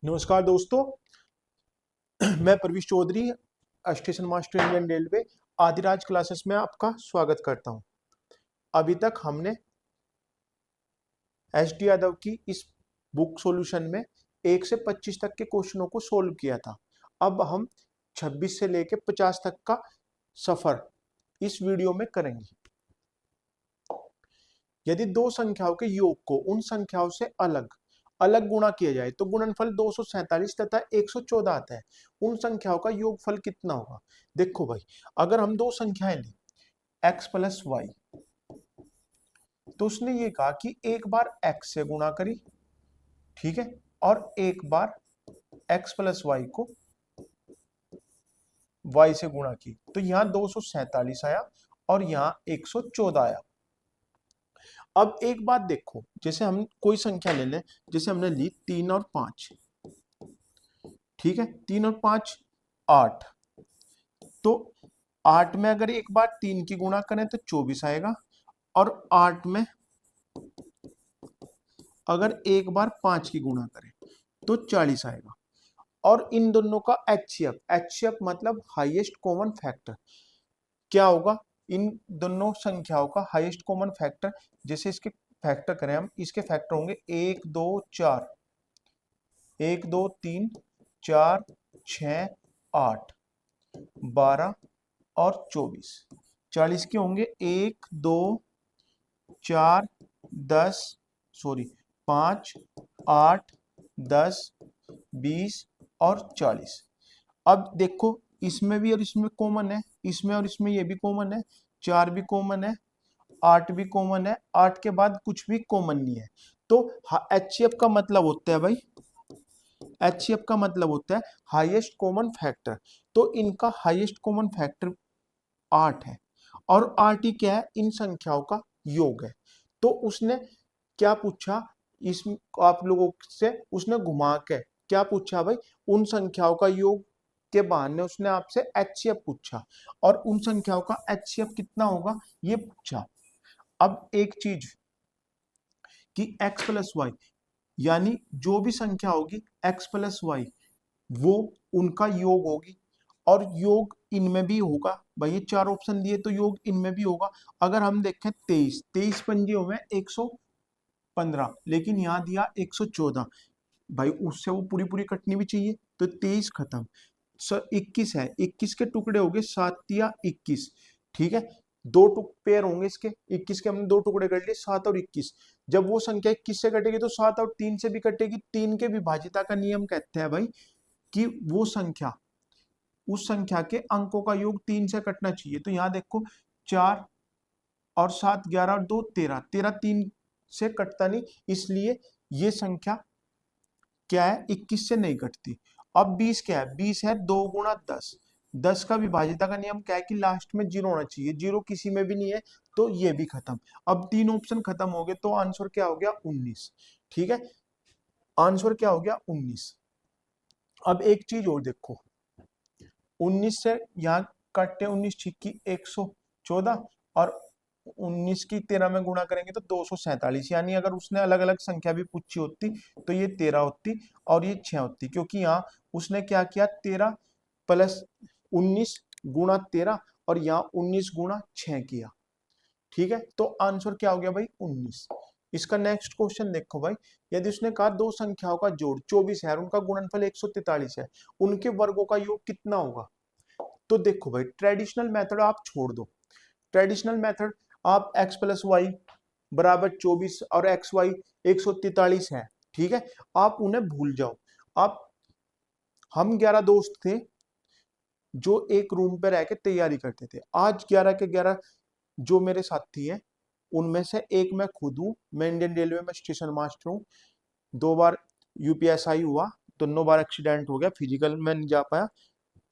नमस्कार दोस्तों। मैं Pravish Chaudhary, station master Indian railway Adiraj classes में आपका स्वागत करता हूं। अभी तक हमने एस डी यादव की इस बुक सॉल्यूशन में 1 से 25 तक के क्वेश्चनों को सोल्व किया था। अब हम 26 से लेके 50 तक का सफर इस वीडियो में करेंगे। यदि दो संख्याओं के योग को उन संख्याओं से अलग अलग गुणा किया जाए तो गुणनफल 247 तथा 114 आता है। उन संख्याओं का योगफल कितना होगा? देखो भाई, अगर हम दो संख्याएं लें x प्लस वाई, तो उसने ये कहा कि एक बार x से गुणा करी, ठीक है, और एक बार x प्लस वाई को y से गुणा की, तो यहां 247 आया और यहां 114 आया। अब एक बात देखो, जैसे हम कोई संख्या ले लें, जैसे हमने ली 3 और 5, ठीक है, 3 और 5 8, तो 8 में अगर एक बार 3 की गुणा करें तो 24 आएगा, और 8 में अगर एक बार 5 की गुणा करें तो 40 आएगा। और इन दोनों का एचसीएफ मतलब हाईएस्ट कॉमन फैक्टर क्या होगा? इन दोनों संख्याओं का हाईएस्ट कॉमन फैक्टर, जैसे इसके फैक्टर करें हम, इसके फैक्टर होंगे 1 2 4, 1 2 3 4 6 8 12 और 24। 40 के होंगे 1 2 4 10, सॉरी 5 8 10 20 और 40। अब देखो, इसमें भी और इसमें कॉमन है, इसमें और इसमें ये भी कॉमन है, 4 भी कॉमन है, 8 भी कॉमन है, 8 के बाद कुछ भी कॉमन नहीं है। तो एचसीएफ का मतलब होता है भाई, एचसीएफ का मतलब होता है हाईएस्ट कॉमन फैक्टर। तो इनका हाईएस्ट कॉमन फैक्टर 8 है, और 8 ही क्या है? इन संख्याओं का योग है। तो उसने क्या पूछा इस आप लोगों से? उसने घुमा के क्या पूछा भाई? उन संख्याओं का योग के बहाने उसने आपसे एचसीएफ पूछा, और उन संख्याओं का एचसीएफ कितना होगा ये पूछा। अब एक चीज कि x प्लस वाई, यानी जो भी संख्या होगी x प्लस वाई वो उनका योग होगी, और योग इनमें भी होगा भाई। ये चार ऑप्शन दिए तो योग इनमें भी होगा। अगर हम देखें 23 पंजियों में 115, लेकिन यहाँ दिया 114, भाई उससे वो पूरी पूरी कटनी भी चाहिए, तो 23 खत्म। 21 है, 21 के टुकड़े हो गए 7 या 21, ठीक है, दो टुक पेयर होंगे इसके, 21 के हमने दो टुकड़े कर लिए 7 और 21। जब वो संख्या 21 से कटेगी तो 7 और 3 से भी कटेगी। 3 के विभाजिता का नियम कहते हैं भाई कि वो संख्या, उस संख्या के अंकों का योग 3 से कटना चाहिए। तो यहाँ देखो 4 और 7 11 और 2 13, 13 3 से कटता नहीं, इसलिए ये संख्या क्या है? 21 से नहीं कटती। अब 20 क्या है? 20 है 2 गुणा 10। 10 का विभाजिता का नियम क्या है कि लास्ट में जीरो होना चाहिए, जीरो किसी में भी नहीं है, तो ये भी खत्म। अब तीन ऑप्शन खत्म हो गए, तो आंसर क्या हो गया? 19, ठीक है, आंसर क्या हो गया? 19। अब एक चीज और देखो, 19 से यहाँ काटते, 19 छिक्की 114, और 19 की 13 में गुणा करेंगे तो 247। यानी अगर उसने अलग अलग संख्या भी पूछी होती तो ये 13 होती और ये 6 होती, क्योंकि यहाँ उसने क्या किया? 13 प्लस 19 गुणा 13, और यहाँ 19 गुणा 6 किया, ठीक है। तो आंसर क्या हो गया भाई? 19। इसका नेक्स्ट क्वेश्चन देखो भाई, यदि उसने कहा दो संख्याओं का जोड़ 24 है और उनका गुणनफल 143 है, उनके वर्गों का योग कितना होगा? तो देखो भाई, ट्रेडिशनल मेथड आप छोड़ दो। ट्रेडिशनल मेथड, आप x प्लस वाई बराबर 24 और एक्स वाई 143 है, ठीक है, आप उन्हें भूल जाओ। आप, हम 11 दोस्त थे जो एक रूम पे रह के तैयारी करते थे। आज 11 के 11 जो मेरे साथी हैं, उनमें से एक मैं खुद हूँ। मैं इंडियन रेलवे में स्टेशन मास्टर हूँ। 2 बार यूपीएसआई हुआ, दोनों बार एक्सीडेंट हो गया, फिजिकल में नहीं जा पाया।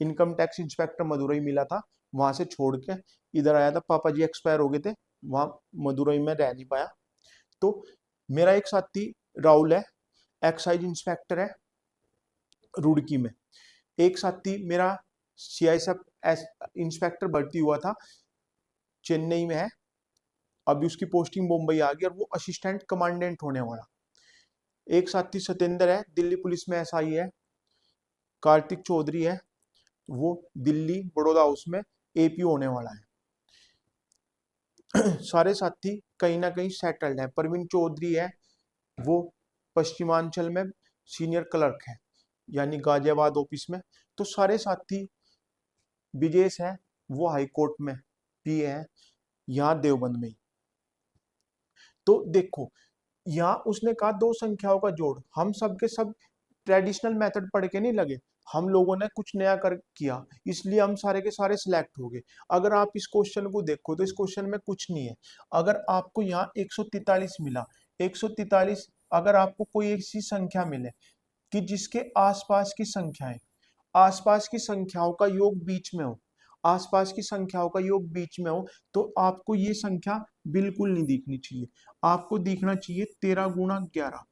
इनकम टैक्स इंस्पेक्टर मदुरई मिला था, वहां से छोड़ के इधर आया था, पापा जी एक्सपायर हो गए थे, वहां मदुरई में रह नहीं पाया। तो मेरा एक साथी राहुल है, एक्साइज इंस्पेक्टर है रुड़की में। एक साथी मेरा सीआईएसएफ इंस्पेक्टर भर्ती हुआ था, चेन्नई में है, अभी उसकी पोस्टिंग मुंबई आ गई और वो असिस्टेंट कमांडेंट होने वाला। एक साथी सत्येंद्र है, दिल्ली पुलिस में एसआई है। कार्तिक चौधरी है, वो दिल्ली बड़ौदा हाउस में एपी होने वाला है। सारे साथी कहीं ना कहीं सेटल्ड है। प्रवीण चौधरी है, वो पश्चिमांचल में सीनियर क्लर्क है, यानी गाजियाबाद ऑफिस में। तो सारे साथी, विजेश है, वो हाई कोर्ट में पीए है, यहाँ देवबंद में ही। तो देखो, यहाँ उसने कहा दो संख्याओं का जोड़। हम सब के सब ट्रेडिशनल मेथड पढ़ के नहीं लगे, हम लोगों ने कुछ नया कर किया, इसलिए हम सारे के सारे सिलेक्ट हो गए। अगर आप इस क्वेश्चन को देखो तो इस क्वेश्चन में कुछ नहीं है। अगर आपको यहाँ 143 मिला, 143, अगर आपको कोई ऐसी संख्या मिले कि जिसके आसपास की संख्याएं, आसपास की संख्याओं का योग बीच में हो, आसपास की संख्याओं का योग बीच में हो, तो आपको ये संख्या बिल्कुल नहीं दिखनी चाहिए। आपको दिखना चाहिए 13 × 11।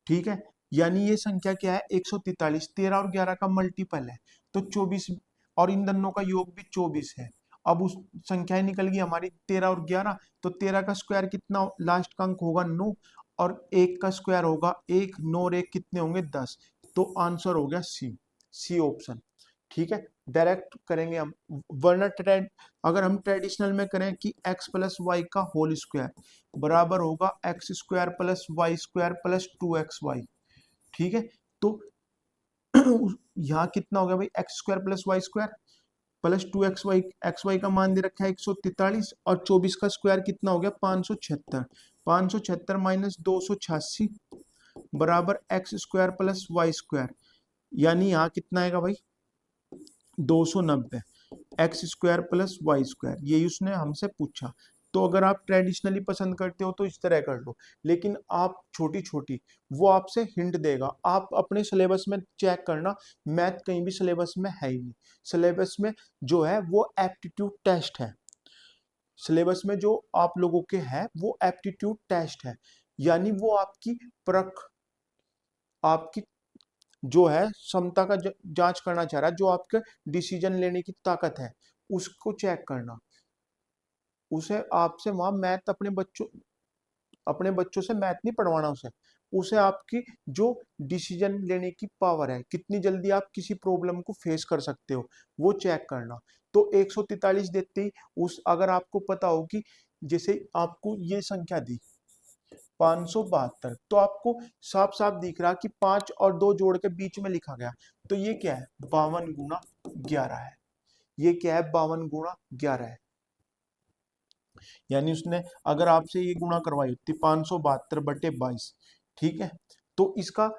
ठीक है, यानी ये संख्या क्या है, 143, 13 और 11 का मल्टीपल है, तो 24, और इन दोनों का योग भी 24 है। अब उस संख्याएं निकल गई हमारी 13 और 11, तो 13 का स्क्वायर कितना, लास्ट का अंक होगा 9, और 1 का स्क्वायर होगा 1, 9 और 1 कितने होंगे 10। तो आंसर हो गया सी, सी ऑप्शन। ठीक है, डायरेक्ट करेंगे हम, वरना अगर हम ट्रेडिशनल में करें कि x प्लस वाई का होल स्क्वायर बराबर होगा x² plus y² plus 2xy। ठीक है, तो यहाँ कितना हो गया भाई, x² plus y² plus 2xy, xy का मान दे रखा है 143, और 24 का स्क्वायर कितना हो गया 576, 576 माइनस 286 बराबर x² प्लस y², यानी यहाँ कितना आएगा भाई 290, x² प्लस y², यही उसने हमसे पूछा। तो अगर आप ट्रेडिशनली पसंद करते हो तो इस तरह कर लो, लेकिन आप छोटी छोटी, वो आपसे हिंट देगा। आप अपने सिलेबस में चेक करना, मैथ कहीं भी सिलेबस में है ही नहीं। सिलेबस में जो है वो एप्टीट्यूड टेस्ट है, सिलेबस में जो आप लोगों के है वो एप्टीट्यूड टेस्ट है, यानी वो आपकी परख, आपकी जो है क्षमता का जांच करना चाह रहा है, जो आपके डिसीजन लेने की ताकत है उसको चेक करना। उसे आपसे वहां मैथ, अपने बच्चों से मैथ नहीं पढ़वाना, उसे उसे आपकी जो डिसीजन लेने की पावर है, कितनी जल्दी आप किसी प्रॉब्लम को फेस कर सकते हो, वो चेक करना। तो 143 देते ही उस, अगर आपको पता हो कि जैसे आपको ये संख्या दी 572, तो आपको साफ साफ दिख रहा कि 5 और 2 जोड़ के बीच में लिखा गया, तो ये क्या है 52 × 11 है। ये क्या है 52 × 11 है, यानी उसने अगर आपसे ये गुणा करवाई होती 572/22, ठीक है, तो इसका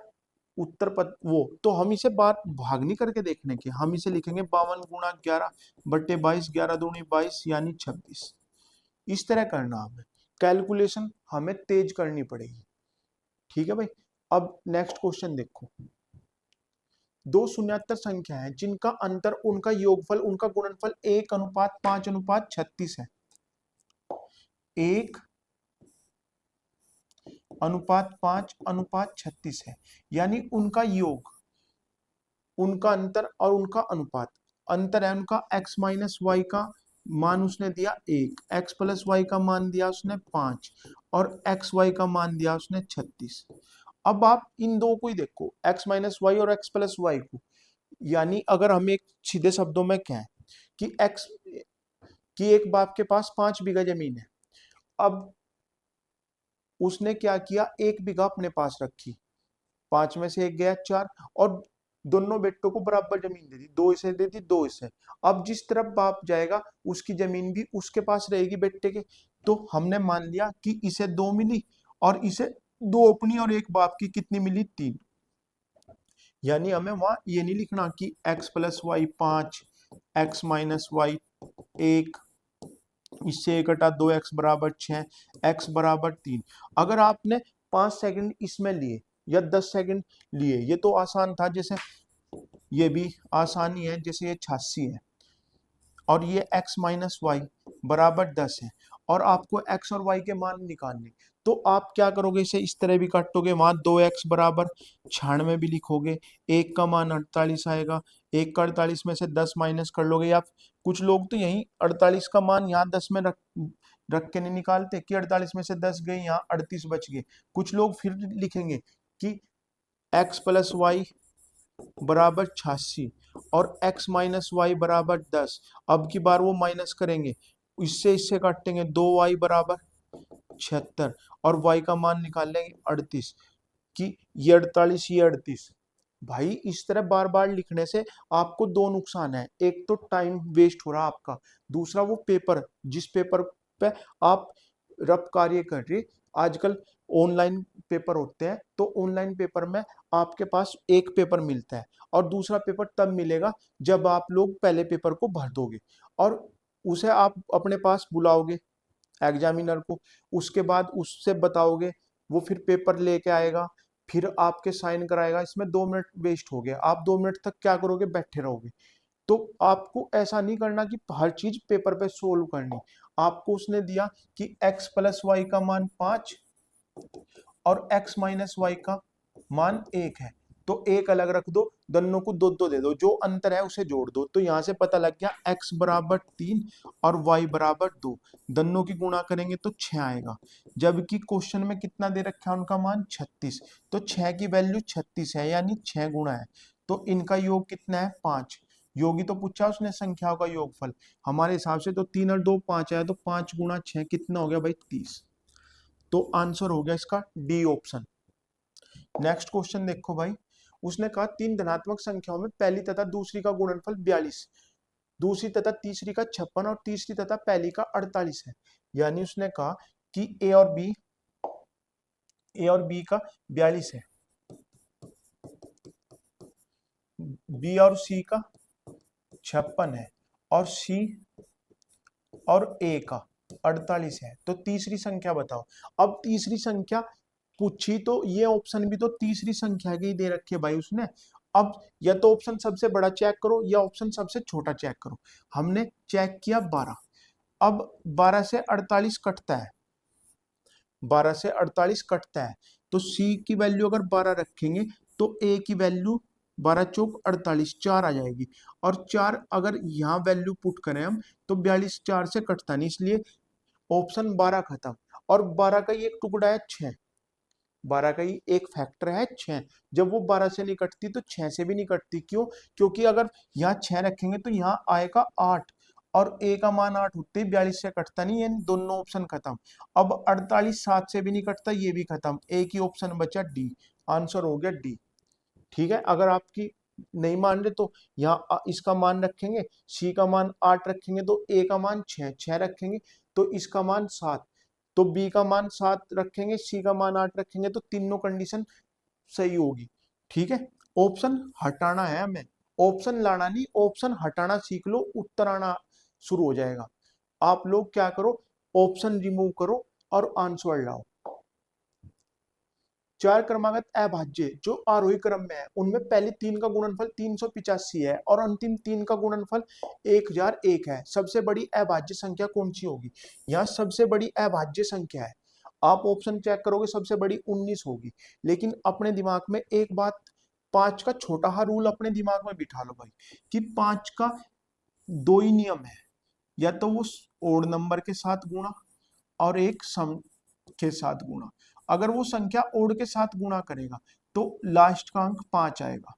उत्तर वो, तो हम इसे बार भाग नहीं करके देखने के, हम इसे लिखेंगे 52 × 11/22, 11 दूनी 22 यानी 26। इस तरह करना, हमें कैलकुलेशन हमें तेज करनी पड़ेगी। ठीक है भाई, अब नेक्स्ट क्वेश्चन देखो। दो शून्यात्तर संख्या है जिनका अंतर, उनका योगफल, उनका गुणनफल 1:5:36 है। 1:5:36 है, यानी उनका योग, उनका अंतर और उनका अनुपात, अंतर है उनका x माइनस वाई का मान उसने दिया 1, x प्लस वाई का मान दिया उसने 5, और एक्स वाई का मान दिया उसने 36। अब आप इन दो को ही देखो, x माइनस वाई और x प्लस वाई को, यानी अगर हम एक सीधे शब्दों में कहें कि x, कि एक बाप के पास 5 बीघा जमीन है। अब उसने क्या किया, 1 बीघा अपने पास रखी, 5 में से 1 गया 4, और दोनों बेटों को बराबर जमीन दे दी, 2 हिस्से दे दी, 2 हिस्से। अब जिस तरफ बाप जाएगा उसकी जमीन भी उसके पास रहेगी बेटे के। तो हमने मान लिया कि इसे 2 मिली, और इसे 2 अपनी और 1 बाप की, कितनी मिली 3। यानी हमें वहां ये नहीं लिखना कि x plus y 5, x minus y 1, इससे 1 घटा 2x बराबर 6, x बराबर 3। अगर आपने 5 सेकंड इसमें लिए या 10 सेकंड लिए, ये तो आसान था, जैसे ये भी आसानी है, जैसे ये 86 है और ये x माइनस वाई बराबर 10 है, और आपको x और y के मान निकालने, तो आप क्या करोगे, इसे इस तरह भी काटोगे, वहां 2x बराबर 96 भी लिखोगे, 1 का मान 48 आएगा, 1 का 48 में से 10 माइनस कर लोगे, या कुछ लोग तो यही 48 का मान यहाँ 10 में रख के नहीं निकालते कि 48 में से 10 गए, यहाँ 38 बच गए। कुछ लोग फिर लिखेंगे कि x प्लस वाई बराबर 86 और x माइनस वाई बराबर 10। अब की बार वो माइनस करेंगे, इससे इससे काटेंगे, 2y बराबर 76 और y का मान निकाल लेंगे 38 कि ये 48 ये 38। भाई इस तरह बार बार लिखने से आपको दो नुकसान है, एक तो टाइम वेस्ट हो रहा आपका, दूसरा वो पेपर जिस पेपर पे आप रफ कार्य कर रहे, आजकल ऑनलाइन पेपर होते हैं, तो ऑनलाइन पेपर में आपके पास एक पेपर मिलता है और दूसरा पेपर तब मिलेगा जब आप लोग पहले पेपर को भर दोगे और उसे आप अपने पास बुलाओगे एग्जामिनर को, उसके बाद उससे बताओगे, वो फिर पेपर लेके आएगा, फिर आपके साइन कराएगा, इसमें 2 मिनट वेस्ट हो गए। आप 2 मिनट तक क्या करोगे, बैठे रहोगे। तो आपको ऐसा नहीं करना कि हर चीज पेपर पे सोल्व करनी। आपको उसने दिया कि x प्लस वाई का मान 5 और x माइनस वाई का मान 1 है, तो एक अलग रख दो, दोनों को दो दो दे दो, जो अंतर है उसे जोड़ दो। तो यहां से पता लग गया x बराबर 3 और y बराबर 2, दोनों की गुणा करेंगे तो 6 आएगा। जबकि क्वेश्चन में कितना दे रखा है उनका मान 36, तो 6 की वैल्यू 36 है, यानी 6 गुणा है। तो इनका योग कितना है, 5। योगी तो पूछा उसने संख्याओं का योगफल, हमारे हिसाब से तो 3 और 2 5 आया, तो 5 गुणा 6 कितना हो गया भाई, 30। तो आंसर हो गया इसका डी ऑप्शन। नेक्स्ट क्वेश्चन देखो भाई, उसने कहा तीन धनात्मक संख्याओं में पहली तथा दूसरी का गुणनफल 42, दूसरी तथा तीसरी का 56 और तीसरी तथा पहली का 48 है। यानी उसने कहा कि ए और बी का 42 है, बी और सी का 56 है और सी और ए का 48 है। तो तीसरी संख्या बताओ। अब तीसरी संख्या पूछी तो ये ऑप्शन भी तो तीसरी संख्या के ही दे रखे है भाई उसने। अब या तो ऑप्शन सबसे बड़ा चेक करो या ऑप्शन सबसे छोटा चेक करो। हमने चेक किया 12। अब 12 से 48 कटता है, 12 से 48 कटता है, तो सी की वैल्यू अगर 12 रखेंगे तो ए की वैल्यू 12 चौक 48, 4 आ जाएगी। और 4 अगर यहाँ वैल्यू पुट करें हम तो 42 4 से कटता नहीं, इसलिए ऑप्शन 12 खत्म। और 12 का ही एक टुकड़ा है 6, 12 का ही एक फैक्टर है 6। जब वो 12 से नहीं कटती तो 6 से भी नहीं कटती। क्यों? क्योंकि अगर यहाँ 6 रखेंगे तो यहाँ आएगा 8 और ए का मान 8 होते ही 42 से कटता नहीं, यानी दोनों ऑप्शन खत्म। अब 48 7 से भी नहीं कटता, ये भी खत्म। एक ही ऑप्शन बचा डी, आंसर हो गया डी। ठीक है, अगर आपकी नहीं मान रहे तो यहाँ इसका मान रखेंगे, सी का मान 8 रखेंगे तो ए का मान 6 रखेंगे तो इसका मान 7, तो बी का मान 7 रखेंगे, सी का मान 8 रखेंगे, तो तीनों कंडीशन सही होगी। ठीक है, ऑप्शन हटाना है हमें, ऑप्शन लाना नहीं, ऑप्शन हटाना सीख लो, उत्तर आना शुरू हो जाएगा। आप लोग क्या करो, ऑप्शन रिमूव करो और आंसर लाओ। चार क्रमागत अभाज्य जो आरोही क्रम में है उनमें पहली तीन का गुणनफल 385 है और अंतिम तीन का गुणनफल 1001 है। सबसे बड़ी अभाज्य संख्या कौन सी होगी? यहाँ सबसे बड़ी अभाज्य संख्या है, आप ऑप्शन चेक करोगे सबसे बड़ी 19 होगी। लेकिन अपने दिमाग में एक बात, 5 का छोटा हा रूल अपने दिमाग में बिठा लो भाई, कि 5 का दो ही नियम है, या तो वो ओड नंबर के साथ गुणा और एक सम के साथ गुणा। अगर वो संख्या ओड के साथ गुणा करेगा तो लास्ट का अंक 5 आएगा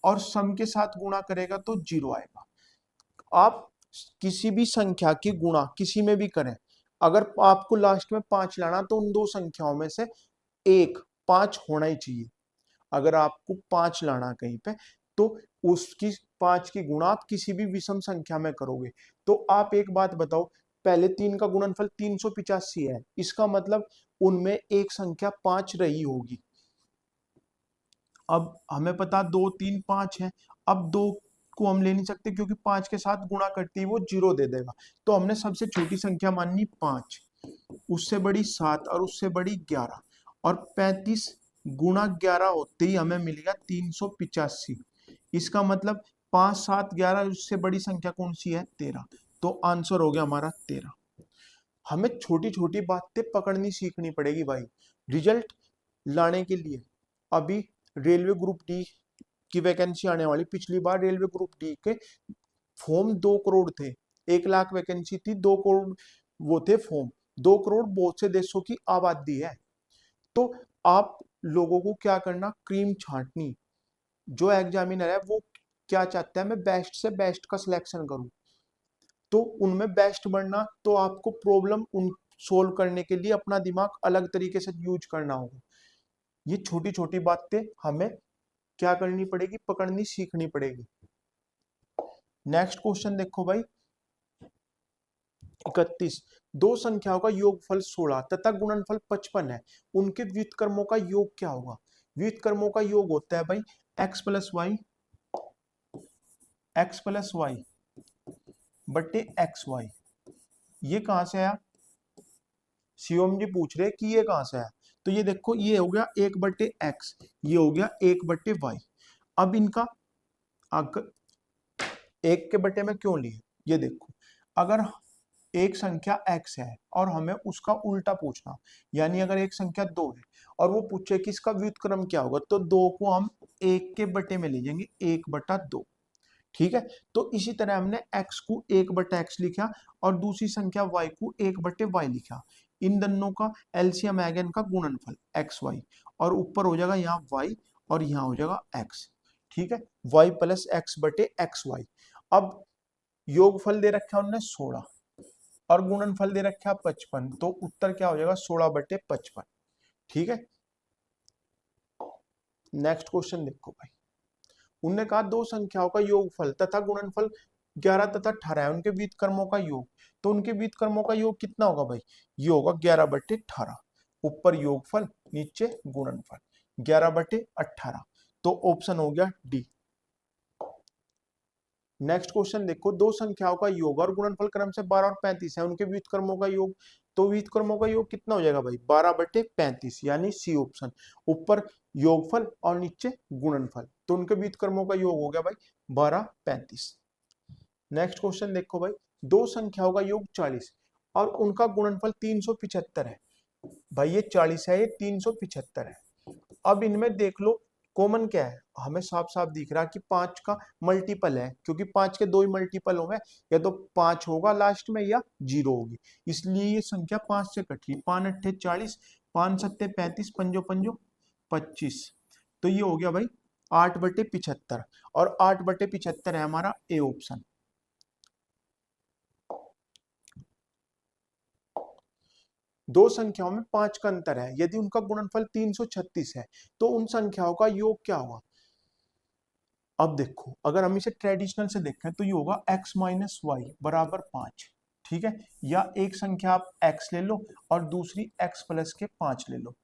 और सम के साथ गुणा करेगा तो 0 आएगा। आप किसी भी संख्या की गुणा किसी में भी करें, अगर आपको लास्ट में 5 लाना तो उन दो संख्याओं में से एक 5 होना ही चाहिए। अगर आपको 5 लाना कहीं पे तो उसकी 5 की गुणा आप किसी भी विषम संख्या में करोगे। तो आप एक बात बताओ, पहले तीन का गुणनफल 385 है, इसका मतलब उनमें एक संख्या 5 रही होगी। अब हमें पता 2 3 5 है, अब 2 को हम ले नहीं सकते क्योंकि 5 के साथ गुणा करते ही वो 0 दे देगा, तो हमने सबसे छोटी संख्या माननी 5, उससे बड़ी 7 और उससे बड़ी 11, और 35 गुणा 11 होते ही हमें मिलेगा 385। इसका मतलब 5 7 11, उससे बड़ी संख्या कौन सी है? 13। तो आंसर हो गया हमारा 13। हमें छोटी छोटी बातें पकड़नी सीखनी पड़ेगी भाई रिजल्ट लाने के लिए। अभी रेलवे ग्रुप डी की वैकेंसी आने वाली, पिछली बार रेलवे ग्रुप डी के फॉर्म 2 करोड़ थे, 1 लाख वैकेंसी थी, 2 करोड़ वो थे फॉर्म। 2 करोड़ बहुत से देशों की आबादी है, तो आप लोगों को क्या करना, क्रीम छांटनी। जो एग्जामिनर है वो क्या चाहता है, मैं बेस्ट से बेस्ट का सिलेक्शन करूं, तो उनमें बेस्ट बनना, तो आपको प्रॉब्लम उन सोल्व करने के लिए अपना दिमाग अलग तरीके से यूज करना होगा। ये छोटी छोटी बातें हमें क्या करनी पड़ेगी, पकड़नी सीखनी पड़ेगी। नेक्स्ट क्वेश्चन देखो भाई 31, दो संख्याओं का योगफल 16 तथा गुणनफल 55 है, उनके व्युत्क्रमों का योग क्या होगा। व्युत्क्रमों का योग होता है भाई x प्लस वाई बटे एक्स वाई। ये कहां से आया, शिवम जी पूछ रहे कि ये कहां से आया, तो ये देखो ये हो गया 1/x, ये हो गया 1/y। अब इनका अगर एक के बटे में क्यों लिए, ये देखो अगर एक संख्या x है और हमें उसका उल्टा पूछना, यानी अगर एक संख्या 2 है और वो पूछे कि इसका व्युत्क्रम क्या होगा, तो 2 को हम 1 के बटे में ले जाएंगे, 1/2। ठीक है, तो इसी तरह हमने x को 1/x लिखा और दूसरी संख्या y को 1/y लिखा। इन दोनों का एलसीएम आएगा इनका गुणनफल xy, और ऊपर हो जाएगा यहाँ y और यहाँ हो जाएगा x। ठीक है, y प्लस एक्स बटे एक्स वाई। अब योगफल दे रखा है उन्होंने 16 और गुणनफल दे रखा है 55, तो उत्तर क्या हो जाएगा 16/55। ठीक है, नेक्स्ट क्वेश्चन देखो भाई, उनने कहा दो संख्याओं का योगफल तथा गुणनफल 11 तथा 18 है, उनके व्युत्क्रमों का योग, तो उनके व्युत्क्रमों का योग कितना होगा भाई, ये होगा 11/18। ऊपर योगफल नीचे गुणनफल 11/18, तो ऑप्शन हो गया डी। नेक्स्ट क्वेश्चन देखो, दो संख्याओं का योग और गुणनफल क्रम से 12 और 35 है, उनके व्युत्क्रमों का योग, तो व्युत्क्रमों का योग कितना हो जाएगा भाई 12/35, यानी सी ऑप्शन। ऊपर योगफल और नीचे गुणनफल, तो उनके व्युत्क्रमों का योग हो गया भाई 12/35। नेक्स्ट क्वेश्चन देखो भाई, दो संख्याओं का योग 40 और उनका गुणनफल 375 है। भाई ये 40 है, ये 375 है। अब इनमें देख लो कॉमन क्या है, हमें साफ साफ दिख रहा है कि 5 का मल्टीपल है, क्योंकि 5 के दो ही मल्टीपल होंगे, या तो 5 होगा लास्ट में या 0 होगी, इसलिए ये संख्या 5 से कट रही। 5 अट्ठे 40, 5 सत्ते 35, पंजो पंजो 25, तो ये हो गया भाई 8/75, और 8/75 है हमारा ए ऑप्शन। दो संख्याओं में 5 का अंतर है, यदि उनका गुणनफल 336 है, तो उन संख्याओं का योग क्या होगा। अब देखो अगर हम इसे ट्रेडिशनल से देखें तो ये होगा x माइनस वाई बराबर 5। ठीक है, या एक संख्या आप x ले लो और दूसरी x प्लस के 5 ले लो।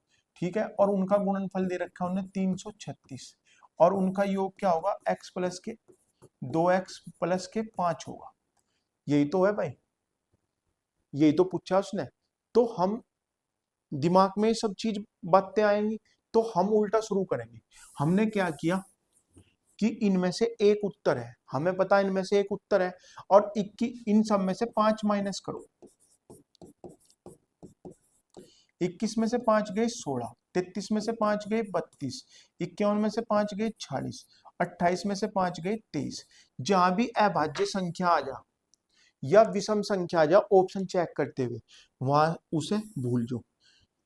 ठीक है, और उनका गुणनफल दे रखा है उन्हें 336, और उनका योग क्या होगा x प्लस के 2x प्लस के 5 होगा। यही तो है भाई, यही तो पूछा उसने। तो हम दिमाग में सब चीज बातें आएंगी, तो हम उल्टा शुरू करेंगे। हमने क्या किया कि इनमें से एक उत्तर है, हमें पता है इनमें से एक उत्तर है, और 21 इन सब में से 5 माइनस करो। 21 में से 5 गए 16, 33 में से 5 गए 32, 51 में से 5 गए 46, 28 में से 5 गए 23। जहां भी अभाज्य संख्या आ जा या विषम संख्या आ जा, ऑप्शन चेक करते हुए वहां उसे भूल जाओ,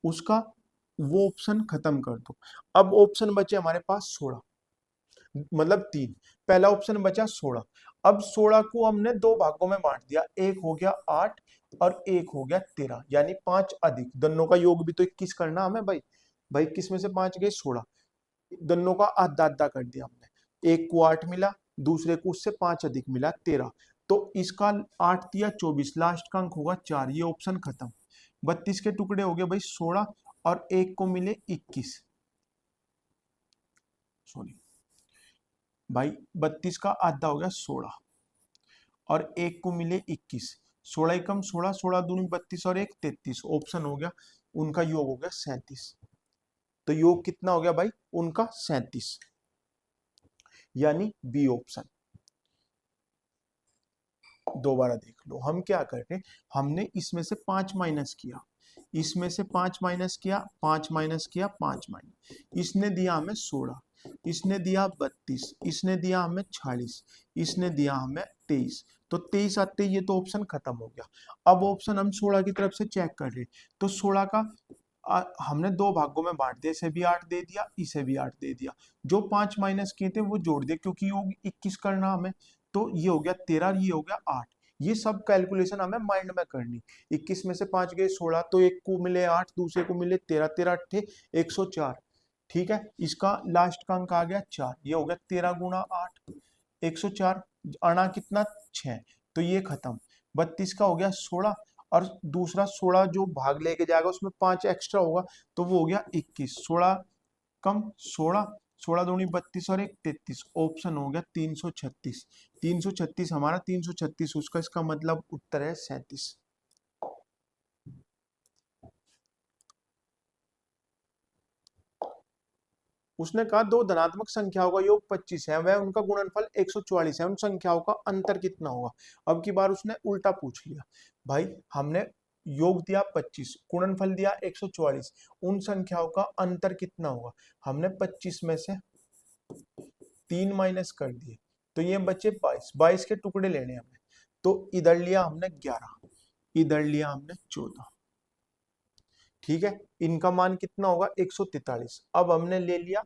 उसका वो ऑप्शन खत्म कर दो। अब ऑप्शन बचे हमारे पास 16, मतलब 3, पहला ऑप्शन बचा 16। अब 16 को हमने दो भागों में बांट दिया, एक हो गया 8 और एक हो गया 13, यानी 5 अधिक दोनों का योग भी तो 21 करना हमें भाई। भाई 21 में से 5 गए 16, दोनों का आधा आधा कर दिया हमने, एक को 8 मिला, दूसरे को उससे 5 अधिक मिला 13, तो इसका 8 दिया 24, लास्ट का अंक होगा 4, ये ऑप्शन खत्म। 32 के टुकड़े हो गए भाई 16 और एक को मिले 21, सॉरी भाई 32 का आधा हो गया 16 और एक को मिले 21, 16 एकम 16, 16 दूनी 32 और एक 33, ऑप्शन हो गया उनका योग हो गया 37। तो योग कितना हो गया भाई उनका 37, यानी बी ऑप्शन। दोबारा देख लो हम क्या कर रहे हैं, हमने इसमें से 5 माइनस किया, इसमें से 5 माइनस किया, 5 माइनस किया, 5 माइनस, इसने दिया हमें 16, इसने दिया 32, इसने दिया हमें 46, इसने दिया हमें 23, तो 23 आते ये तो ऑप्शन खत्म हो गया। अब ऑप्शन हम 16 की तरफ से चेक कर रहे, तो 16 का हमने दो भागों में बांट दिया, इसे भी 8 दे दिया, इसे भी 8 दे दिया। जो 5 माइनस किए थे वो जोड़ दिए, क्योंकि योग 21 करना हमें, तो ये हो गया 13, ये हो गया 8। ये सब कैलकुलेशन हमें माइंड में करनी। 21 में से 5 गए 16, तो एक को मिले 8, दूसरे को मिले 13, 13 अट्ठे 104। ठीक है, इसका लास्ट का अंक आ गया 4, ये हो गया 13 गुणा 8 104। अना कितना 6, तो ये खत्म। 32 का हो गया 16, और दूसरा 16 जो भाग लेके जाएगा उसमें 5 एक्स्ट्रा होगा, तो वो हो गया 21। 16 कम 16, 16 दूनी 32 और 1 33। ऑप्शन हो गया 336। 336 हमारा, 336 उसका, इसका मतलब उत्तर है 37। उसने कहा दो धनात्मक संख्याओं का योग 25 है, वह उनका गुणनफल 144 है, उन संख्याओं का अंतर कितना होगा। अब की बार उसने उल्टा पूछ लिया। भाई हमने योग दिया 25, गुणनफल दिया 144, उन संख्याओं का अंतर कितना होगा। हमने 25 में से 3 माइनस कर दिए, तो ये बचे 22। 22 के टुकड़े लेने हमें, तो इधर लिया हमने 11, इधर लिया हमने 14। ठीक है, इनका मान कितना होगा 143। अब हमने ले लिया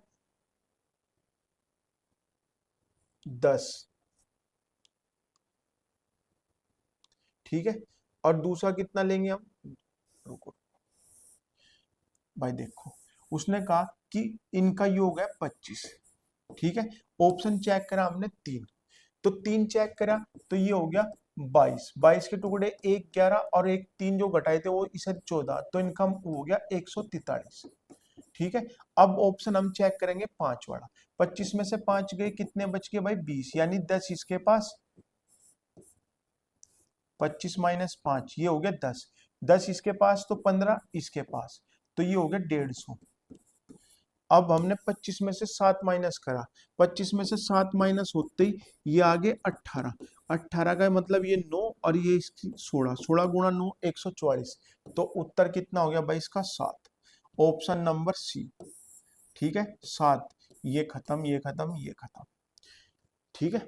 10। ठीक है, और दूसरा कितना लेंगे हम, रुको भाई देखो, उसने कहा कि इनका योग है 25। ठीक है, ऑप्शन चेक करा हमने 3, तो 3 चेक करा, तो ये हो गया 22। 22 के टुकड़े 1 11 और 1 3 जो घटाए थे वो इसे 14, तो इनका हो गया 143। ठीक है, अब ऑप्शन हम चेक करेंगे 5 वाला। 25 में से 5 गए, कितने बच गए भाई 20, यानी 10 इसके पास, 25 माइनस 5 ये हो गया 10, 10 इसके पास, तो 15 इसके पास, तो ये हो गया 150। अब हमने 25 में से 7 माइनस करा, 25 में से 7 माइनस होते ही ये आगे 18, 18 का मतलब ये 9 और ये इसकी 16, 16 गुणा 9 144, तो उत्तर कितना हो गया भाई इसका 7। Option number C. ठीक है, 7। ये खत्म, ये खत्म, ये खत्म। ठीक है,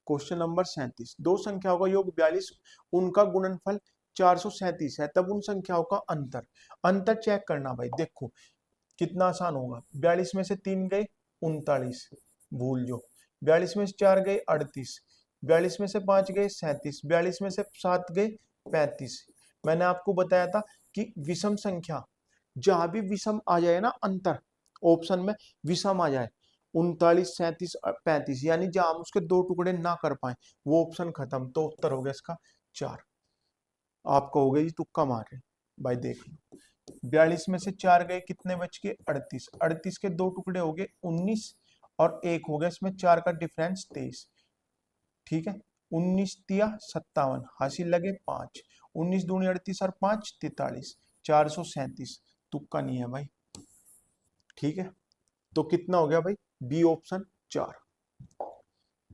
क्वेश्चन नंबर 37। दो संख्याओं का योग 42, उनका गुणनफल 437 है, तब उन संख्याओं का अंतर, अंतर चेक करना भाई। देखो कितना आसान होगा, 42 में से 3 गए 39, भूल जो। 42 में से 4 गए 38, 42 में से 5 गए 37, 42 में से 7 गए 35। मैंने आपको बताया था कि विषम संख्या, जहां भी विषम आ जाए ना, अंतर ऑप्शन में विषम आ जाए, 39 37 35, यानी जहां हम उसके दो टुकड़े ना कर पाए, वो ऑप्शन खत्म, तो उत्तर हो गया इसका 4। आप कहोगे जी तुक्का मार रहे, भाई देख लो, 42 में से 4 गए, कितने बच के 38, 38 के दो टुकड़े हो गए 19, और एक हो गया इसमें 4 का डिफरेंस 23। ठीक है, 19 तिया 57, हासिल लगे 5, 19 दूनी 38 और 5 43, 437, तुक्का नहीं है भाई। ठीक है, तो कितना हो गया भाई, बी ऑप्शन 4।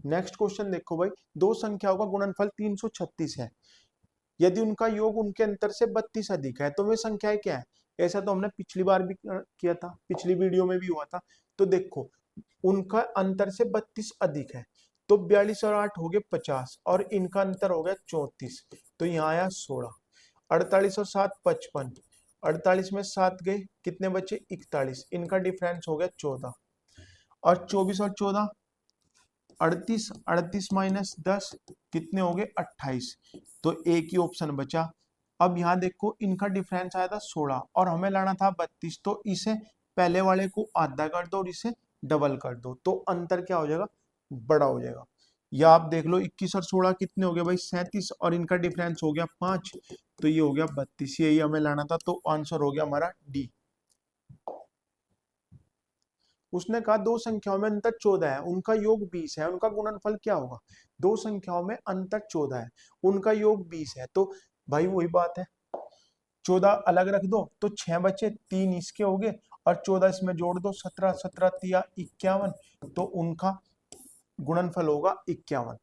नेक्स्ट क्वेश्चन देखो भाई, दो संख्याओं का गुणनफल 336 है, यदि उनका योग उनके अंतर से 32 अधिक है, तो वे संख्याएं क्या है। ऐसा तो हमने पिछली बार भी किया था, पिछली वीडियो में भी हुआ था। तो देखो उनका अंतर से 32 अधिक है, तो 42 और 8 हो गए 50, और इनका अंतर हो गया 34, तो यहाँ आया 16। 48 और 7 55, 48 में 7 गए, कितने बचे 41, इनका डिफरेंस हो गया 14, और 24 और 14 38, 38 माइनस 10 कितने हो गए 28, तो एक ही ऑप्शन बचा। अब यहाँ देखो इनका डिफरेंस आया था 16 और हमें लाना था 32, तो इसे पहले वाले को आधा कर दो और इसे डबल कर दो, तो अंतर क्या हो जाएगा, बड़ा हो जाएगा। या आप देख लो 21 और 16 कितने हो गए भाई 37, और इनका डिफरेंस हो गया 5, तो ये हो गया 32, यही हमें लाना था, तो आंसर हो गया हमारा डी। उसने कहा दो संख्याओं में अंतर 14 है, उनका योग 20 है, उनका गुणनफल क्या होगा। दो संख्याओं में अंतर 14 है, उनका योग 20 है, तो भाई वही बात है, 14 अलग रख दो तो 6 बचे, 3 इसके हो गए और 14 इसमें जोड़ दो, 17 17 तिया 51, तो उनका गुणनफल होगा 51।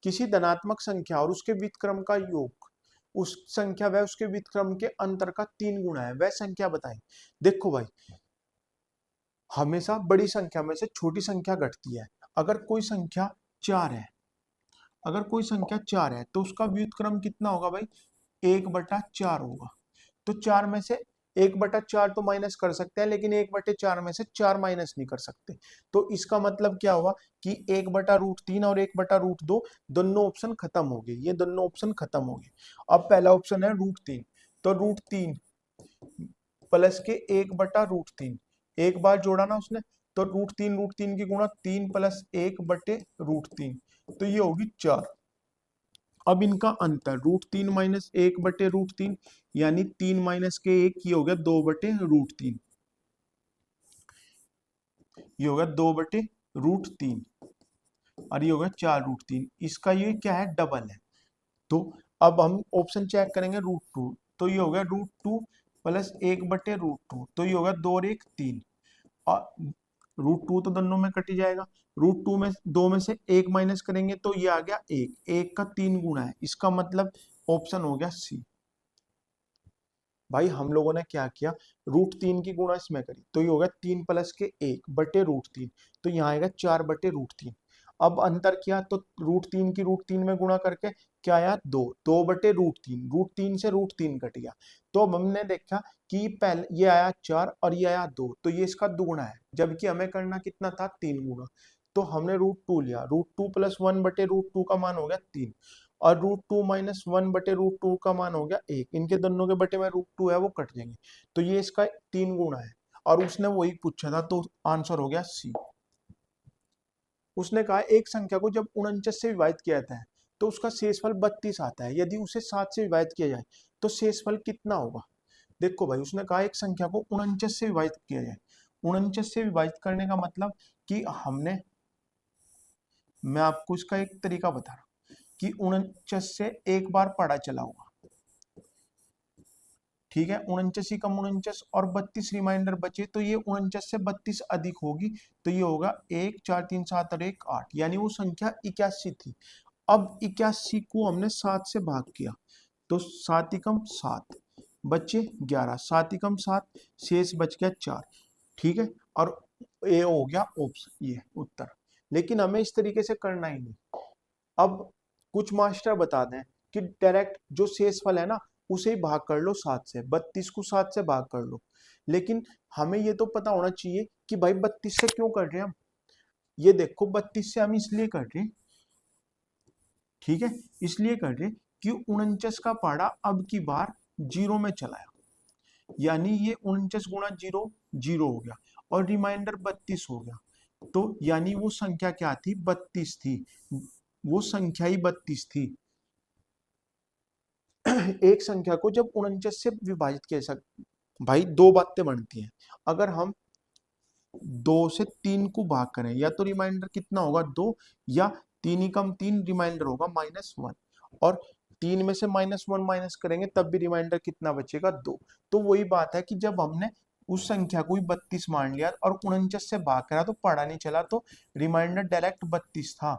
किसी धनात्मक संख्या और उसके व्युत्क्रम का योग उस संख्या व उसके व्युत्क्रम के अंतर का 3 गुना है, वह संख्या बताएं। देखो भाई, हमेशा बड़ी संख्या में से छोटी संख्या घटती है। अगर कोई संख्या 4 है अगर कोई संख्या 4 है तो उसका व्युत्क्रम कितना होगा भाई, 1/4 होगा। तो 4 में से 1/4 तो माइनस कर सकते हैं, लेकिन 1/4 में से 4 माइनस नहीं कर सकते। तो इसका मतलब क्या हुआ कि 1/√3 और 1/√2 दोनों ऑप्शन खत्म हो गए, ये दोनों ऑप्शन खत्म हो गए। अब पहला ऑप्शन है √3, तो √3 प्लस के 1/√3, एक बार जोड़ा ना उसने, तो √3 की गुणा 3 प्लस 1/√3, तो ये होगी 4। अब इनका अंतर √3 माइनस 1/√3, यानी 3 माइनस के 1, ये हो गया 2/√3, ये होगा 2/√3, और ये होगा 4√3। इसका ये क्या है, डबल है। तो अब हम ऑप्शन चेक करेंगे √2, तो ये हो गया √2 प्लस 1/√2, तो ये होगा 2 और 1 3, और √2 तो दोनों में कट ही जाएगा। √2 में 2 में से 1 माइनस करेंगे तो ये आ गया 1, 1 का 3 गुना है, इसका मतलब ऑप्शन हो गया सी। भाई हम लोगों ने क्या किया, √3 की गुणा इसमें करी, तो ये होगा 3 प्लस के 1/√3, तो यहाँ आएगा 4/√3। अब अंतर किया तो √3 की √3 में गुणा करके क्या आया, 2, 2/√3, √3 से √3 कट गया। तो अब हमने देखा कि पहले ये आया 4 और ये आया 2, तो ये इसका दुगुना है, जबकि हमें करना कितना था, 3 गुना। तो हमने √2 लिया, √2 प्लस 1/√2 का मान हो गया 3, और √2 माइनस 1/√2 का मान हो गया 1, इनके दोनों के बटे में √2 है वो कट जाएंगे, तो ये इसका 3 गुना है, और उसने वही पूछा था, तो आंसर हो गया सी। उसने कहा एक संख्या को जब 49 से विभाजित किया जाता है तो उसका शेषफल 32 आता है, यदि उसे 7 से विभाजित किया जाए तो शेषफल कितना होगा। देखो भाई, उसने कहा एक संख्या को 49 से विभाजित किया जाए, 49 से विभाजित करने का मतलब कि मैं आपको इसका एक तरीका बता रहा हूँ कि 49 से एक बार पढ़ा चला होगा, ठीक है, 49 ही कम 49 और 32 रिमाइंडर बचे, तो ये 49 से 32 अधिक होगी, तो ये होगा 1 4 3 7 और 1 8, यानी वो संख्या 81 थी। अब 81 को हमने 7 से भाग किया, तो 7 एकम 7 बचे 11, 7 एकम 7, शेष बच गया 4, ठीक है, और ये हो गया ऑप्शन, ये उत्तर। लेकिन हमें इस तरीके से करना ही नहीं। अब कुछ मास्टर बता दें कि डायरेक्ट जो शेषफल है ना उसे ही भाग कर लो 7 से, 32 को 7 से भाग कर लो, लेकिन हमें ये तो पता होना चाहिए कि भाई 32 से क्यों कर रहे हैं हम। ये देखो 32 से हम इसलिए कर रहे हैं, ठीक है, इसलिए कर रहे हैं कि 49 का पहाड़ा अब की बार 0 में चलाया, यानी ये 49 गुणा 0 0 हो गया, और रिमाइंडर 32 हो गया, तो यानी वो संख्या क्या थी, 32 थी, वो संख्या ही 32 थी। एक संख्या को जब 49 से विभाजित किया सकते, भाई दो बातें बनती हैं, अगर हम 2 से 3 को भाग करें या तो रिमाइंडर कितना होगा 2, या 3 एकम 3 रिमाइंडर होगा -1, और 3 में से -1 माइनस करेंगे तब भी रिमाइंडर कितना बचेगा 2। तो वही बात है कि जब हमने उस संख्या को ही 32 मान लिया और 49 से भाग करा तो पढ़ा नहीं चला, तो रिमाइंडर डायरेक्ट 32 था,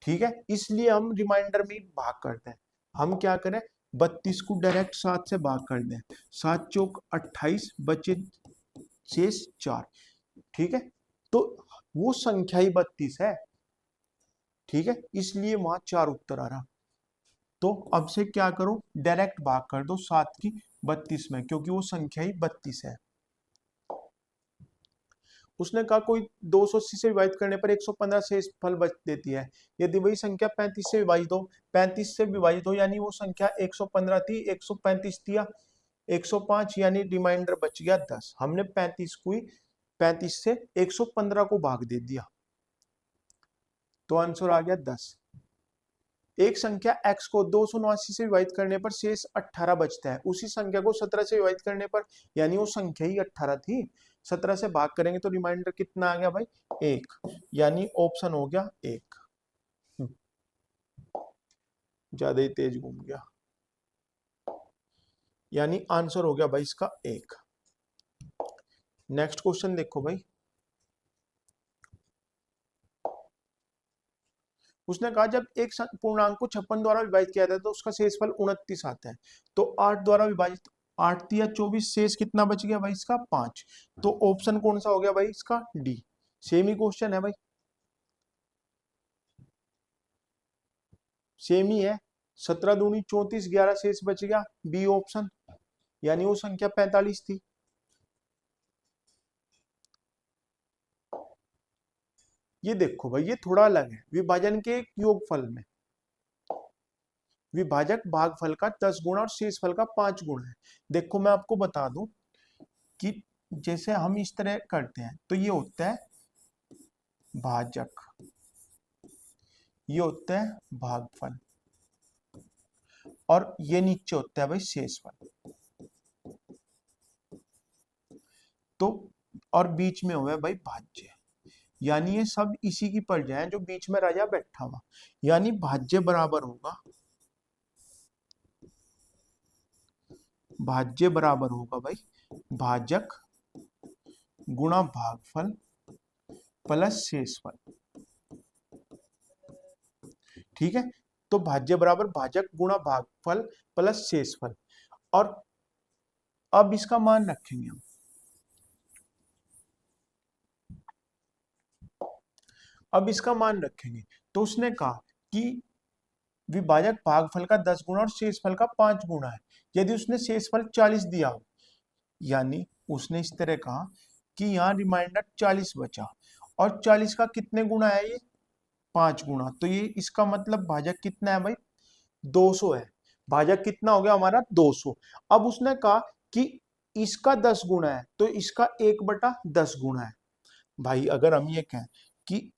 ठीक है, इसलिए हम रिमाइंडर में भाग करते हैं। हम क्या करें, 32 को डायरेक्ट 7 से भाग कर दें, 7 चौक 28 बचे शेष 4, ठीक है, तो वो संख्या ही 32 है, ठीक है, इसलिए वहां 4 उत्तर आ रहा। तो अब से क्या करो, डायरेक्ट भाग कर दो 7 की 32 में, क्योंकि वो संख्या ही 32 है। उसने कहा कोई 280 से विभाजित करने पर 115 शेष फल बच देती है, यदि वही संख्या 35 से विभाजित हो, 35 से विभाजित हो, यानी वो संख्या 115 थी, 135 दिया, 105, यानी रिमाइंडर बच गया 10। हमने 35 को ही 35 से 115 को भाग दे दिया, तो आंसर आ गया 10। एक संख्या x को 279 से विभाजित करने पर शेष 18 बचता है, उसी संख्या को 17 से विभाजित करने पर, यानी वो संख्या ही 18 थी, 17 से भाग करेंगे तो रिमाइंडर कितना आ गया भाई 1, यानी ऑप्शन हो गया 1। ज्यादा ही तेज घूम गया, यानी आंसर हो गया भाई इसका 1। नेक्स्ट क्वेश्चन देखो भाई, उसने कहा जब एक पूर्णांक को 56 द्वारा विभाजित किया जाता है तो उसका शेषफल 29 आता है, तो 8 द्वारा विभाजित 8 या 24, शेष कितना बच गया भाई इसका 5, तो ऑप्शन कौन सा हो गया भाई इसका डी। सेम ही क्वेश्चन है भाई, सेम ही है, 17 दूनी 34, 11 शेष बच गया, बी ऑप्शन, यानी वो संख्या 45 थी। ये देखो भाई, ये थोड़ा अलग है, विभाजन के योगफल में विभाजक भागफल का 10 गुना और शेषफल का 5 गुना है। देखो मैं आपको बता दूं कि जैसे हम इस तरह करते हैं तो ये होता है भाजक, ये होता है भागफल, और ये नीचे होता है भाई शेषफल। तो और बीच में हुआ है भाई भाज्य, यानी ये सब इसी की पर्याय है जो बीच में राजा बैठा हुआ, यानी भाज्य बराबर होगा, भाज्य बराबर होगा भाई भाजक गुणा भागफल प्लस शेषफल। ठीक है, तो भाज्य बराबर भाजक गुणा भागफल प्लस शेषफल। और अब इसका मान रखेंगे हम, अब इसका मान रखेंगे तो उसने कहा कि विभाजक भागफल का 10 गुना और शेषफल का 5 गुना है। यदि उसने शेषफल 40 दिया हो, यानी उसने इस तरह कहा कि यहाँ रिमाइंडर 40 बचा, और 40 का कितने गुना है ये 5 गुना, तो ये इसका मतलब भाजक कितना है भाई 200 है। भाजक कितना हो गया हमारा 200। अब उसने कहा कि इसका 10 गुना है तो इसका 1/10 गुना है। भाई अगर हम ये कहें कि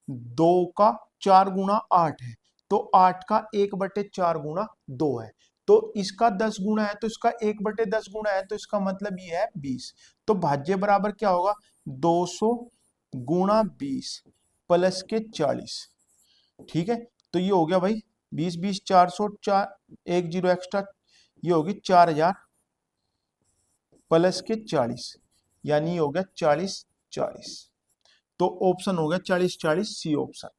2 का 4 गुना 8 है तो 8 का 1/4 गुना 2 है, तो इसका 10 गुना है तो इसका 1/10 गुना है, तो इसका मतलब ये है 20। तो भाज्य बराबर क्या होगा 200 गुणा 20 प्लस के 40। ठीक है, तो ये हो गया भाई 20 20 400, 4 1 0 एक्स्ट्रा, ये होगी 4000 प्लस के 40, यानी ये हो गया 40 40। तो ऑप्शन हो गया 40 40, सी ऑप्शन।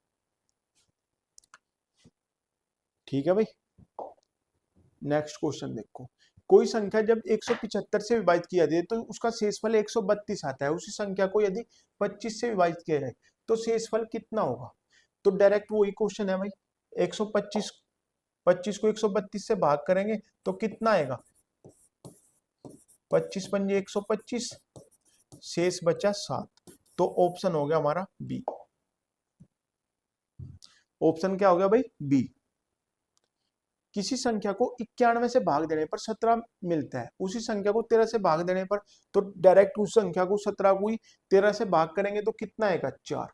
ठीक है भाई, नेक्स्ट क्वेश्चन देखो, कोई संख्या जब 175 से विभाजित किया जाए तो उसका शेषफल 132 आता है। उसी संख्या को यदि 25 से विभाजित किया जाए तो शेषफल कितना होगा। तो डायरेक्ट वही क्वेश्चन है भाई, 125 25 को 132 से भाग करेंगे तो कितना आएगा 25 पंजे 125, शेष बचा 7। तो ऑप्शन हो गया हमारा बी। ऑप्शन क्या हो गया भाई बी। किसी संख्या को 91 से भाग देने पर 17 मिलता है, उसी संख्या को 13 से भाग देने पर, तो डायरेक्ट उस संख्या को 17 को ही 13 से भाग करेंगे तो कितना आएगा 4।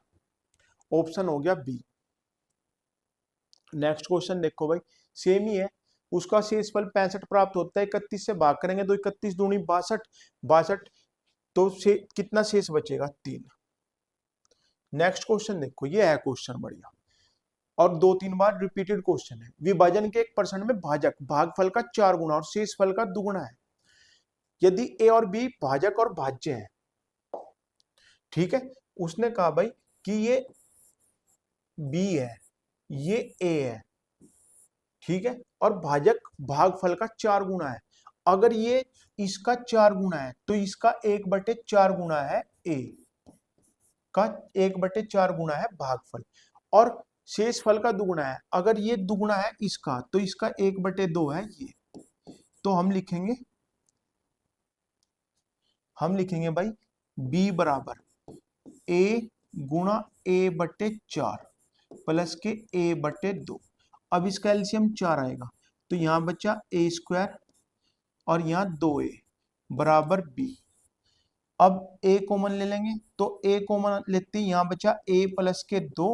ऑप्शन हो गया बी। नेक्स्ट क्वेश्चन देखो भाई, सेम ही है, उसका शेषफल 65 प्राप्त होता है, 31 से भाग करेंगे तो 31 दूनी 62, 62 तो कितना शेष बचेगा 3। नेक्स्ट क्वेश्चन देखो, ये है क्वेश्चन बढ़िया और 2-3 बार रिपीटेड क्वेश्चन है। विभाजन के 1% में भाजक भागफल का 4 गुना और शेषफल का 2 गुना है। यदि ए और बी भाजक और भाज्य है, ठीक है, उसने कहा भाई कि ये बी है, ये ए है, ठीक है, और भाजक भागफल का 4 गुना है। अगर ये इसका 4 गुना है तो इसका 1/4 गुना है ए का, 1/4 गुना है भागफल, और शेषफल का दुगुना है। अगर ये दुगुना है इसका तो इसका 1/2 है ये। तो हम लिखेंगे भाई b बराबर a गुणा a/4 प्लस के a/2। अब इसका एलसीएम 4 आएगा तो यहां बचा a² और यहाँ 2a बराबर b। अब a कॉमन ले लेंगे तो a कॉमन लेते ही यहाँ बचा a प्लस के 2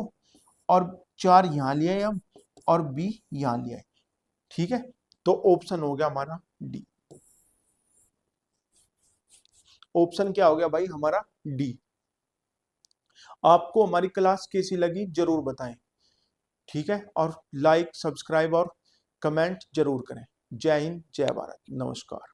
और 4 यहाँ लिया हम और b यहाँ लिया। ठीक है, तो ऑप्शन हो गया हमारा डी। ऑप्शन क्या हो गया भाई हमारा डी। आपको हमारी क्लास कैसी लगी जरूर बताएं, ठीक है, और लाइक सब्सक्राइब और कमेंट जरूर करें। जय हिंद, जय भारत, नमस्कार।